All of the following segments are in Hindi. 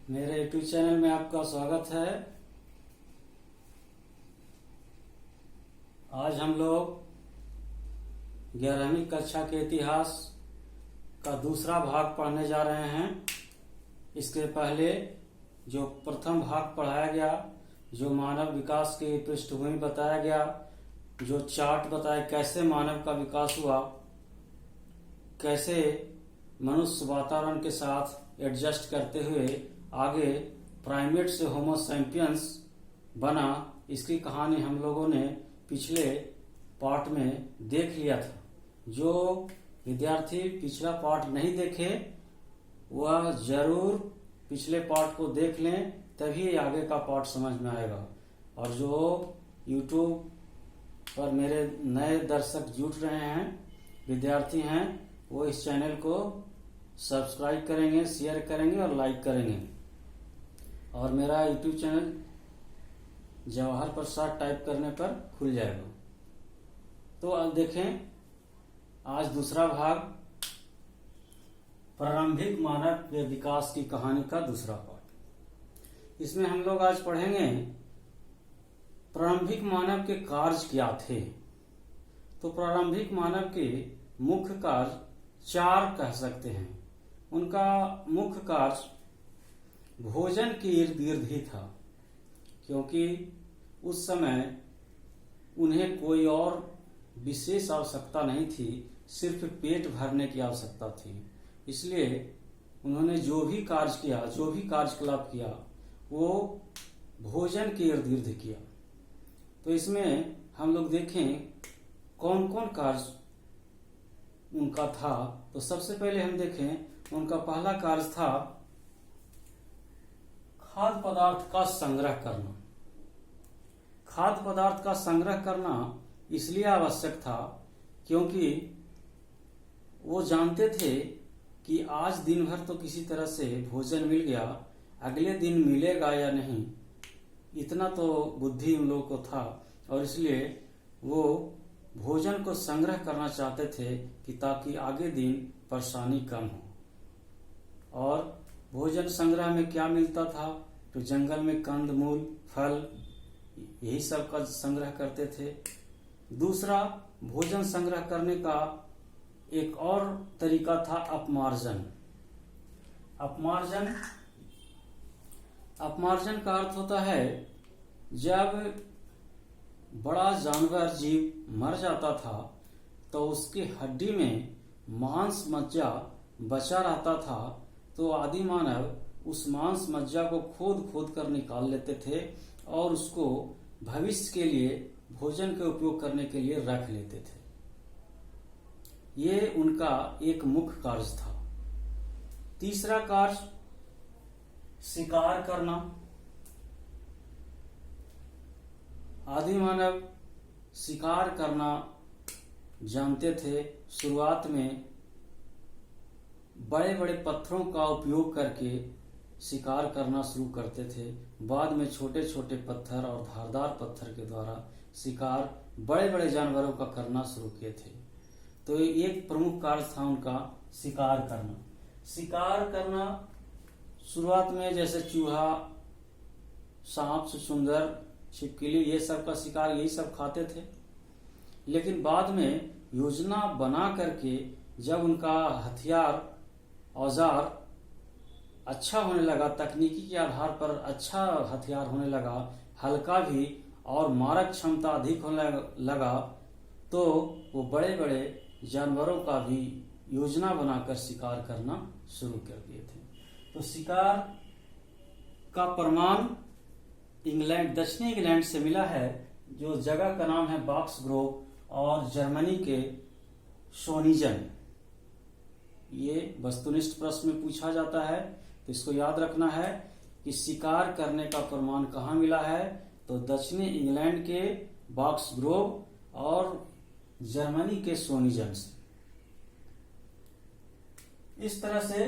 मेरे यूट्यूब चैनल में आपका स्वागत है। आज हम लोग 11वीं कक्षा के इतिहास का दूसरा भाग पढ़ने जा रहे हैं। इसके पहले जो प्रथम भाग पढ़ाया गया, जो मानव विकास की पृष्ठभूमि बताया गया, जो चार्ट बताया कैसे मानव का विकास हुआ, कैसे मनुष्य वातावरण के साथ एडजस्ट करते हुए आगे प्राइमेट से होमो सैपियंस बना, इसकी कहानी हम लोगों ने पिछले पार्ट में देख लिया था। जो विद्यार्थी पिछला पार्ट नहीं देखे वह जरूर पिछले पार्ट को देख लें, तभी आगे का पार्ट समझ में आएगा। और जो YouTube पर मेरे नए दर्शक जुड़ रहे हैं, विद्यार्थी हैं, वो इस चैनल को सब्सक्राइब करेंगे, शेयर करेंगे और लाइक करेंगे। और मेरा YouTube चैनल जवाहर प्रसाद टाइप करने पर खुल जाएगा। तो अब देखें आज दूसरा भाग, प्रारंभिक मानव के विकास की कहानी का दूसरा पार्ट। इसमें हम लोग आज पढ़ेंगे प्रारंभिक मानव के कार्य क्या थे। तो प्रारंभिक मानव के मुख्य कार्य 4 कह सकते हैं। उनका मुख्य कार्य भोजन के इर्द गिर्द ही था, क्योंकि उस समय उन्हें कोई और विशेष आवश्यकता नहीं थी, सिर्फ पेट भरने की आवश्यकता थी। इसलिए उन्होंने जो भी कार्य किया, जो भी कार्यकलाप किया, वो भोजन के इर्द गिर्द किया। तो इसमें हम लोग देखें कौन कौन कार्य उनका था। तो सबसे पहले हम देखें उनका पहला कार्य था खाद्य पदार्थ का संग्रह करना। खाद्य पदार्थ का संग्रह करना इसलिए आवश्यक था क्योंकि वो जानते थे कि आज दिन भर तो किसी तरह से भोजन मिल गया, अगले दिन मिलेगा या नहीं, इतना तो बुद्धि उन लोगों को था। और इसलिए वो भोजन को संग्रह करना चाहते थे कि ताकि आगे दिन परेशानी कम हो। और भोजन संग्रह में क्या मिलता था? तो जंगल में कंद मूल, फल, यही सब का संग्रह करते थे। दूसरा, भोजन संग्रह करने का एक और तरीका था अपमार्जन। अपमार्जन का अर्थ होता है जब बड़ा जानवर जीव मर जाता था तो उसकी हड्डी में मांस मज्जा बचा रहता था, तो आदि मानव उस मांस मज्जा को खोद खोद कर निकाल लेते थे और उसको भविष्य के लिए भोजन के उपयोग करने के लिए रख लेते थे। ये उनका एक मुख्य कार्य था। तीसरा कार्य शिकार करना। आदि मानव शिकार करना जानते थे। शुरुआत में बड़े बड़े पत्थरों का उपयोग करके शिकार करना शुरू करते थे। बाद में छोटे छोटे पत्थर और धारदार पत्थर के द्वारा शिकार बड़े बड़े जानवरों का करना शुरू किए थे। तो एक प्रमुख कार्य था उनका शिकार करना। शिकार करना शुरुआत में जैसे चूहा, सांप, छुछुंदर, छिपकली, ये सब का शिकार यही सब खाते थे। लेकिन बाद में योजना बना करके जब उनका हथियार, औजार अच्छा होने लगा, तकनीकी के आधार पर अच्छा हथियार होने लगा, हल्का भी और मारक क्षमता अधिक होने लगा, तो वो बड़े बड़े जानवरों का भी योजना बनाकर शिकार करना शुरू कर दिए थे। तो शिकार का प्रमाण इंग्लैंड, दक्षिणी इंग्लैंड से मिला है, जो जगह का नाम है बॉक्स ग्रोव, और जर्मनी के सोनिजन। ये वस्तुनिष्ठ प्रश्न में पूछा जाता है, तो इसको याद रखना है कि शिकार करने का प्रमाण कहाँ मिला है। तो दक्षिणी इंग्लैंड के बॉक्स ग्रोव और जर्मनी के सोनिजन से। इस तरह से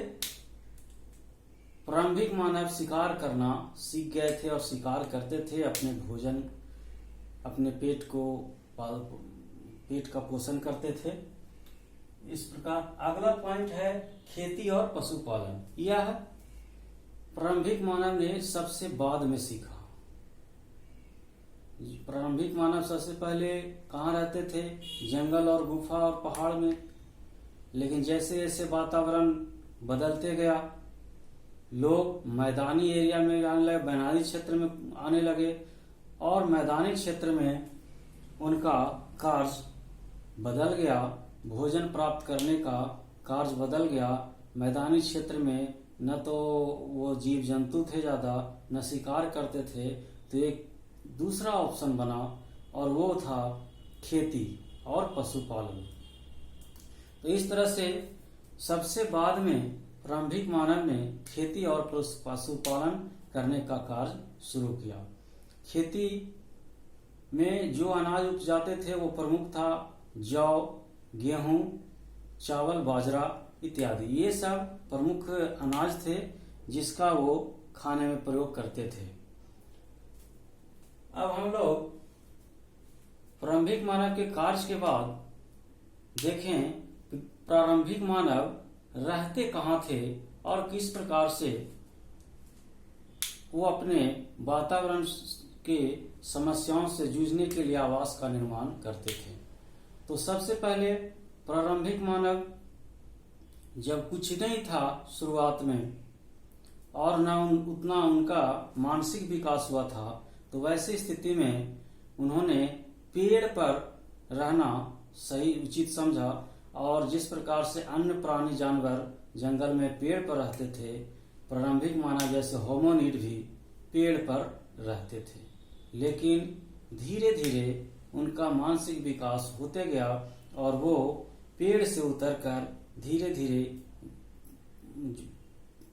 प्रारंभिक मानव शिकार करना सीख गए थे और शिकार करते थे, अपने भोजन, अपने पेट का पोषण करते थे। इस प्रकार अगला पॉइंट है खेती और पशुपालन। यह प्रारंभिक मानव ने सबसे बाद में सीखा। प्रारंभिक मानव सबसे पहले कहाँ रहते थे? जंगल और गुफा और पहाड़ में। लेकिन जैसे जैसे वातावरण बदलते गया, लोग मैदानी एरिया में आने लगे, मैदानी क्षेत्र में आने लगे, और मैदानी क्षेत्र में उनका कार्य बदल गया, भोजन प्राप्त करने का कार्य बदल गया। मैदानी क्षेत्र में न तो वो जीव जंतु थे ज्यादा, न शिकार करते थे, तो एक दूसरा ऑप्शन बना, और वो था खेती और पशुपालन। तो इस तरह से सबसे बाद में प्रारंभिक मानव ने खेती और पशुपालन करने का कार्य शुरू किया। खेती में जो अनाज उपजाते थे वो प्रमुख था जौ, गेहूं, चावल, बाजरा इत्यादि। ये सब प्रमुख अनाज थे जिसका वो खाने में प्रयोग करते थे। अब हम लोग प्रारंभिक मानव के कार्य के बाद देखें प्रारंभिक मानव रहते कहाँ थे और किस प्रकार से वो अपने वातावरण के समस्याओं से जूझने के लिए आवास का निर्माण करते थे। तो सबसे पहले प्रारंभिक मानव जब कुछ नहीं था शुरुआत में, और न उतना उनका मानसिक विकास हुआ था, तो वैसी स्थिति में उन्होंने पेड़ पर रहना सही उचित समझा। और जिस प्रकार से अन्य प्राणी जानवर जंगल में पेड़ पर रहते थे, प्रारंभिक मानव जैसे होमोनिड भी पेड़ पर रहते थे। लेकिन धीरे धीरे उनका मानसिक विकास होते गया और वो पेड़ से उतरकर धीरे धीरे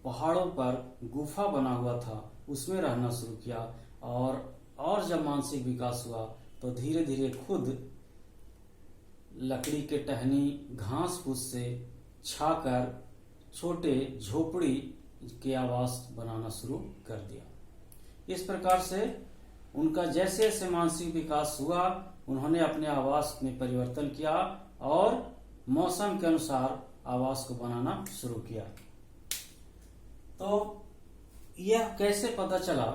पहाड़ों पर गुफा बना हुआ था उसमें रहना शुरू किया। और जब मानसिक विकास हुआ तो धीरे धीरे खुद लकड़ी के टहनी, घास फूस से छाकर छोटे झोपड़ी के आवास बनाना शुरू कर दिया। इस प्रकार से उनका जैसे जैसे मानसिक विकास हुआ, उन्होंने अपने आवास में परिवर्तन किया और मौसम के अनुसार आवास को बनाना शुरू किया। तो यह कैसे पता चला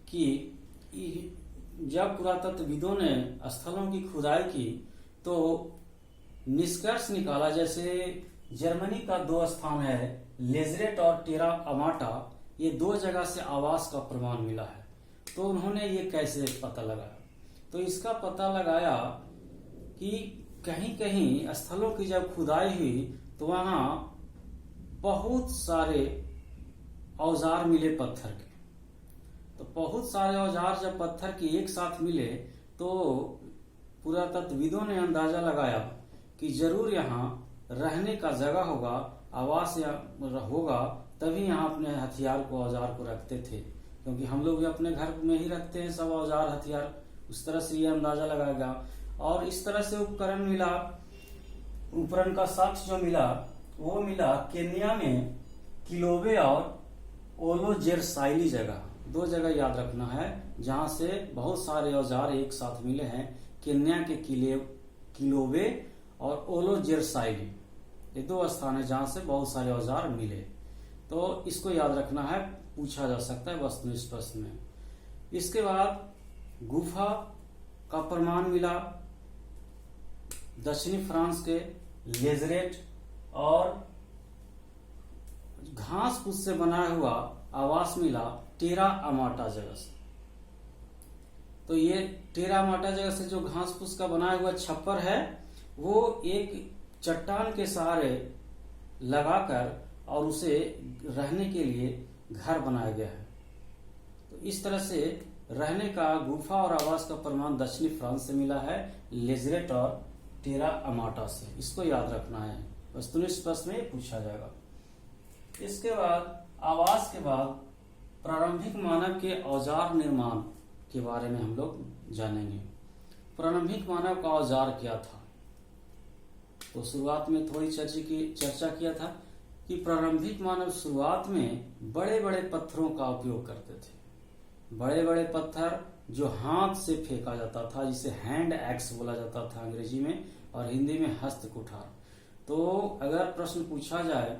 कि जब पुरातत्वविदों ने स्थलों की खुदाई की तो निष्कर्ष निकाला, जैसे जर्मनी का 2 स्थान है, लेजरेट और टेरा अमाटा, ये 2 जगह से आवास का प्रमाण मिला है। तो उन्होंने ये कैसे पता लगाया? तो इसका पता लगाया कि कहीं कहीं स्थलों की जब खुदाई हुई तो वहां बहुत सारे औजार मिले पत्थर के। तो बहुत सारे औजार जब पत्थर के एक साथ मिले तो पुरातत्वविदों ने अंदाजा लगाया कि जरूर यहाँ रहने का जगह होगा, आवास होगा, तभी यहाँ अपने हथियार को, औजार को रखते थे। क्योंकि हम लोग भी अपने घर में ही रखते हैं सब औजार हथियार, उस तरह से ये अंदाजा लगाया गया। और इस तरह से उपकरण मिला, उपकरण का साक्ष्य जो मिला वो मिला केन्या में किलोबे और ओलोजेरसाइली जगह, 2 जगह याद रखना है जहां से बहुत सारे औजार एक साथ मिले हैं। केन्या के किलोबे और ओलोजेरसाइली, ये 2 स्थान है जहां से बहुत सारे औजार मिले। तो इसको याद रखना है, पूछा जा सकता है वस्तुनिष्ठ प्रश्न में। इसके बाद गुफा का प्रमाण मिला दक्षिणी फ्रांस के लेजरेट, और घास फूस से बनाया हुआ आवास मिला टेरा अमाटा जगह से। तो ये टेरा अमाटा जगह से जो घास फूस का बनाया हुआ छप्पर है वो एक चट्टान के सहारे लगाकर और उसे रहने के लिए घर बनाया गया है। तो इस तरह से रहने का गुफा और आवास का प्रमाण दक्षिणी फ्रांस से मिला है, लेजरेट और टेरा अमाटा से। इसको याद रखना है, वस्तुनिष्ठ प्रश्न में पूछा जाएगा। इसके बाद आवास के बाद प्रारंभिक मानव के औजार निर्माण के बारे में हम लोग जानेंगे। प्रारंभिक मानव का औजार क्या था? तो शुरुआत में थोड़ी चर्चा किया था कि प्रारंभिक मानव शुरुआत में बड़े बड़े पत्थरों का उपयोग करते थे। बड़े बड़े पत्थर जो हाथ से फेंका जाता था, जिसे हैंड एक्स बोला जाता था अंग्रेजी में, और हिंदी में हस्त कुठार। तो अगर प्रश्न पूछा जाए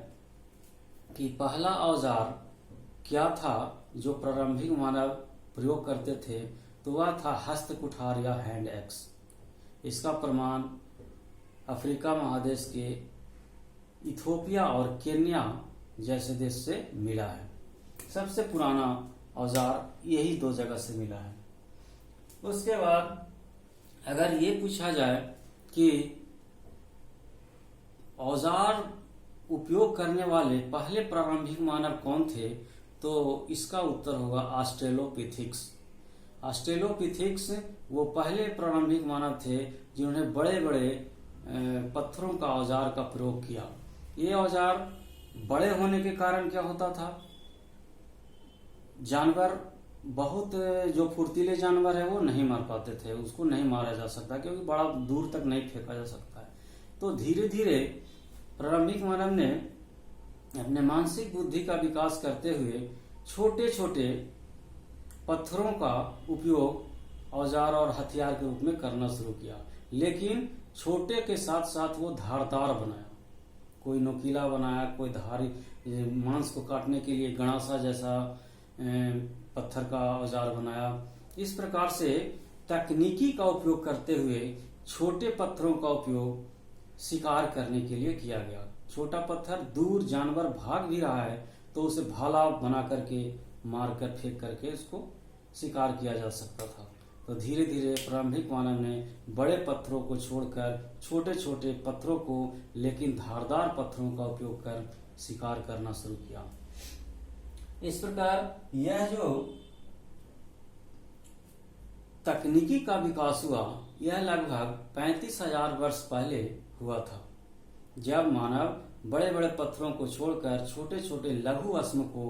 कि पहला औजार क्या था जो प्रारंभिक मानव प्रयोग करते थे, तो वह था हस्त कुठार या हैंड एक्स। इसका प्रमाण अफ्रीका महादेश के इथोपिया और केन्या जैसे देश से मिला है। सबसे पुराना औजार यही दो जगह से मिला है। उसके बाद अगर ये पूछा जाए कि औजार उपयोग करने वाले पहले प्रारंभिक मानव कौन थे, तो इसका उत्तर होगा ऑस्ट्रेलोपिथिक्स। ऑस्ट्रेलोपिथिक्स वो पहले प्रारंभिक मानव थे जिन्होंने बड़े बड़े पत्थरों का औजार का प्रयोग किया। ये औजार बड़े होने के कारण क्या होता था, जानवर बहुत जो फुर्तीले जानवर है वो नहीं मार पाते थे, उसको नहीं मारा जा सकता क्योंकि बड़ा दूर तक नहीं फेंका जा सकता है। तो धीरे धीरे प्रारंभिक मानव ने अपने मानसिक बुद्धि का विकास करते हुए छोटे छोटे पत्थरों का उपयोग औजार और हथियार के रूप में करना शुरू किया, लेकिन छोटे के साथ साथ वो धारदार बनाया। कोई नुकीला बनाया, कोई धारी मांस को काटने के लिए गणासा जैसा पत्थर का औजार बनाया। इस प्रकार से तकनीकी का उपयोग करते हुए छोटे पत्थरों का उपयोग शिकार करने के लिए किया गया। छोटा पत्थर दूर जानवर भाग भी रहा है तो उसे भाला बना करके मार कर फेंक करके उसको शिकार किया जा सकता था। तो धीरे धीरे प्रारंभिक मानव ने बड़े पत्थरों को छोड़कर छोटे छोटे पत्थरों को लेकिन धारदार पत्थरों का उपयोग कर शिकार करना शुरू किया। इस प्रकार यह जो तकनीकी का विकास हुआ यह लगभग 35,000 वर्ष पहले हुआ था, जब मानव बड़े बड़े पत्थरों को छोड़कर छोटे छोटे लघु अस्म को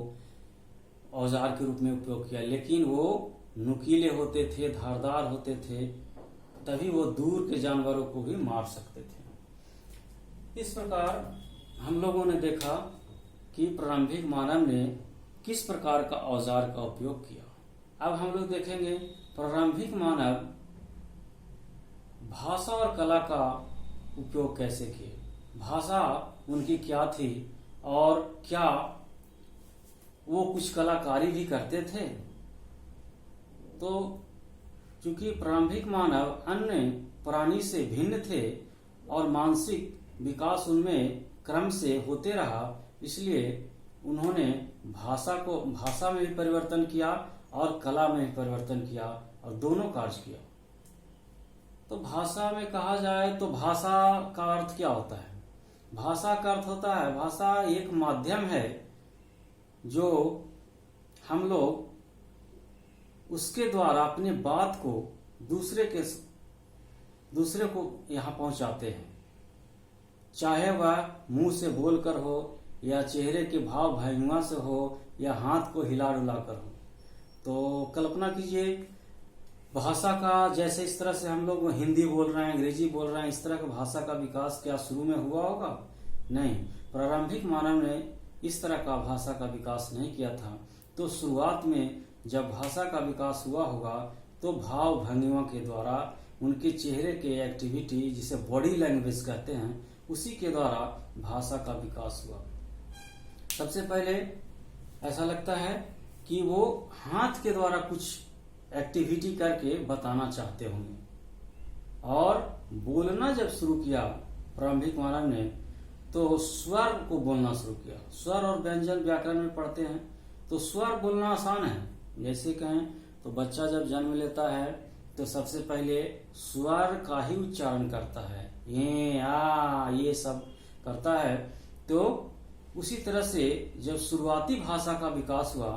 औजार के रूप में उपयोग किया, लेकिन वो नुकीले होते थे, धारदार होते थे, तभी वो दूर के जानवरों को भी मार सकते थे। इस प्रकार हम लोगों ने देखा कि प्रारंभिक मानव ने किस प्रकार का औजार का उपयोग किया। अब हम लोग देखेंगे प्रारंभिक मानव भाषा और कला का उपयोग कैसे किए, भाषा उनकी क्या थी और क्या वो कुछ कलाकारी भी करते थे। तो चूंकि प्रारंभिक मानव अन्य प्राणी से भिन्न थे और मानसिक विकास उनमें क्रम से होते रहा, इसलिए उन्होंने भाषा में भी परिवर्तन किया और कला में भी परिवर्तन किया और दोनों कार्य किया। तो भाषा में कहा जाए तो भाषा का अर्थ क्या होता है? भाषा का अर्थ होता है, भाषा एक माध्यम है जो हम लोग उसके द्वारा अपने बात को दूसरे को यहाँ पहुंचाते हैं, चाहे वह मुंह से बोलकर हो या चेहरे के भाव भंगिमा से हो या हाथ को हिला डुला कर हो। तो कल्पना कीजिए भाषा का, जैसे इस तरह से हम लोग हिंदी बोल रहे हैं, अंग्रेजी बोल रहे हैं, इस तरह का भाषा का विकास क्या शुरू में हुआ होगा? नहीं, प्रारंभिक मानव ने इस तरह का भाषा का विकास नहीं किया था। तो शुरुआत में जब भाषा का विकास हुआ होगा तो भाव भंगिमा के द्वारा उनके चेहरे के एक्टिविटी, जिसे बॉडी लैंग्वेज कहते हैं, उसी के द्वारा भाषा का विकास हुआ। सबसे पहले ऐसा लगता है कि वो हाथ के द्वारा कुछ एक्टिविटी करके बताना चाहते होंगे और बोलना जब शुरू किया प्रारंभिक मानव ने तो स्वर को बोलना शुरू किया। स्वर और व्यंजन व्याकरण में पढ़ते हैं तो स्वर बोलना आसान है। जैसे कहें तो बच्चा जब जन्म लेता है तो सबसे पहले स्वर का ही उच्चारण करता है, ये आ ये सब करता है। तो उसी तरह से जब शुरुआती भाषा का विकास हुआ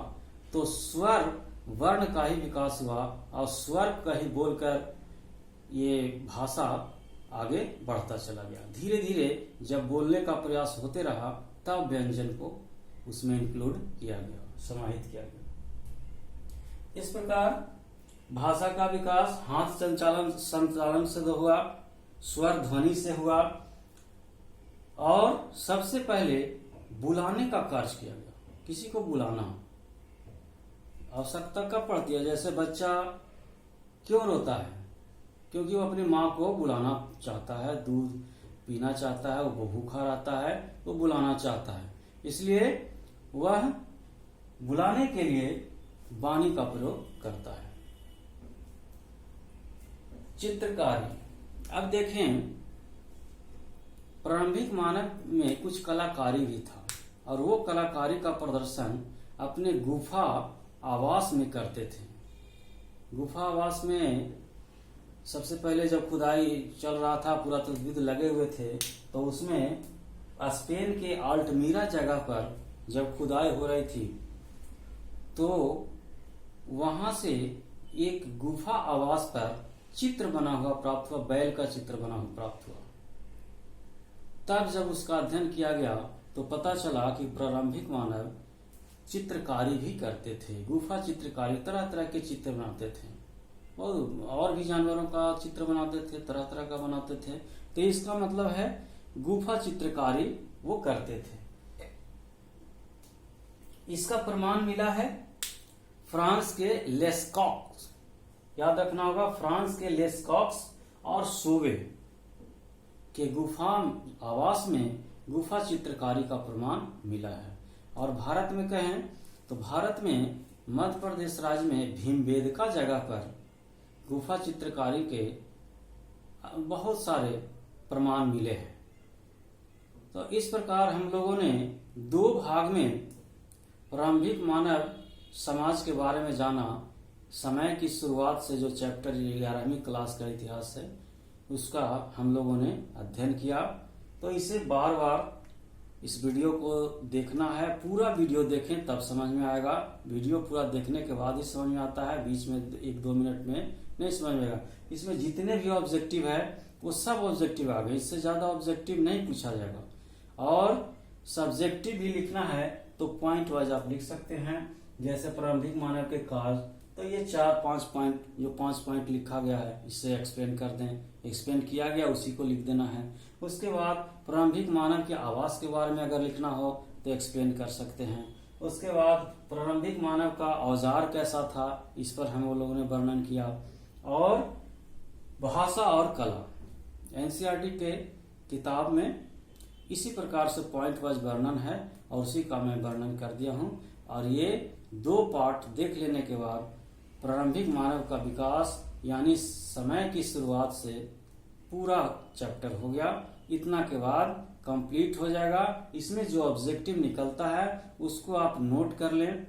तो स्वर वर्ण का ही विकास हुआ और स्वर का ही बोलकर ये भाषा आगे बढ़ता चला गया। धीरे धीरे जब बोलने का प्रयास होते रहा तब व्यंजन को उसमें इंक्लूड किया गया, समाहित किया गया। इस प्रकार भाषा का विकास हाथ संचालन से हुआ, स्वर ध्वनि से हुआ और सबसे पहले बुलाने का कार्य किया गया। किसी को बुलाना आवश्यकता कब पड़ती है? जैसे बच्चा क्यों रोता है? क्योंकि वो अपनी माँ को बुलाना चाहता है, दूध पीना चाहता है, वो भूखा रहता है, वो बुलाना चाहता है, इसलिए वह बुलाने के लिए वाणी का प्रयोग करता है। चित्रकारी। अब देखें, प्रारंभिक मानव में कुछ कलाकारी भी था और वो कलाकारी का प्रदर्शन अपने गुफा आवास में करते थे। गुफा आवास में सबसे पहले जब खुदाई चल रहा था, पुरातत्वविद लगे हुए थे, तो उसमें स्पेन के अल्टमीरा जगह पर जब खुदाई हो रही थी तो वहां से एक गुफा आवास पर चित्र बना हुआ प्राप्त हुआ, बैल का चित्र बना हुआ प्राप्त हुआ। तब जब उसका अध्ययन किया गया तो पता चला कि प्रारंभिक मानव चित्रकारी भी करते थे। गुफा चित्रकारी, तरह तरह के चित्र बनाते थे और भी जानवरों का चित्र बनाते थे, तरह तरह का बनाते थे। तो इसका मतलब है गुफा चित्रकारी वो करते थे। इसका प्रमाण मिला है फ्रांस के लेस्कॉक्स, याद रखना होगा, फ्रांस के लेस्कॉक्स और सोवे के गुफा आवास में गुफा चित्रकारी का प्रमाण मिला है। और भारत में कहें तो भारत में मध्य प्रदेश राज्य में भीमबेटका जगह पर गुफा चित्रकारी के बहुत सारे प्रमाण मिले हैं। तो इस प्रकार हम लोगों ने 2 भाग में प्रारंभिक मानव समाज के बारे में जाना। समय की शुरुआत से जो चैप्टर 11वीं क्लास का इतिहास है उसका हम लोगों ने अध्ययन किया। तो इसे बार बार इस वीडियो को देखना है, पूरा वीडियो देखें तब समझ में आएगा। वीडियो पूरा देखने के बाद ही समझ में आता है, बीच में 1-2 मिनट में नहीं समझ में आएगा। इसमें जितने भी ऑब्जेक्टिव है वो सब ऑब्जेक्टिव आ गए, इससे ज्यादा ऑब्जेक्टिव नहीं पूछा जाएगा। और सब्जेक्टिव भी लिखना है तो पॉइंट वाइज आप लिख सकते हैं। जैसे प्रारंभिक मानव के कार्य, तो ये 4-5 पॉइंट, जो 5 पॉइंट लिखा गया है इससे एक्सप्लेन कर दें, एक्सप्लेन किया गया उसी को लिख देना है। उसके बाद प्रारंभिक मानव के आवास के बारे में अगर लिखना हो तो एक्सप्लेन कर सकते हैं। उसके बाद प्रारंभिक मानव का औजार कैसा था, इस पर हम लोगों ने वर्णन किया। और भाषा और कला, एनसीईआरटी के किताब में इसी प्रकार से पॉइंट वाइज वर्णन है और उसी का मैं वर्णन कर दिया हूं। और ये 2 पार्ट देख लेने के बाद प्रारंभिक मानव का विकास यानी समय की शुरुआत से पूरा चैप्टर हो गया। इतना के बाद कंप्लीट हो जाएगा। इसमें जो ऑब्जेक्टिव निकलता है उसको आप नोट कर लें,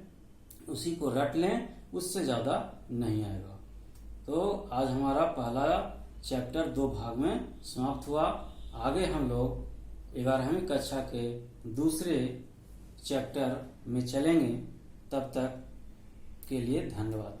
उसी को रट लें, उससे ज्यादा नहीं आएगा। तो आज हमारा पहला चैप्टर 2 भाग में समाप्त हुआ। आगे हम लोग 11वीं कक्षा के दूसरे चैप्टर में चलेंगे। तब तक के लिए धन्यवाद।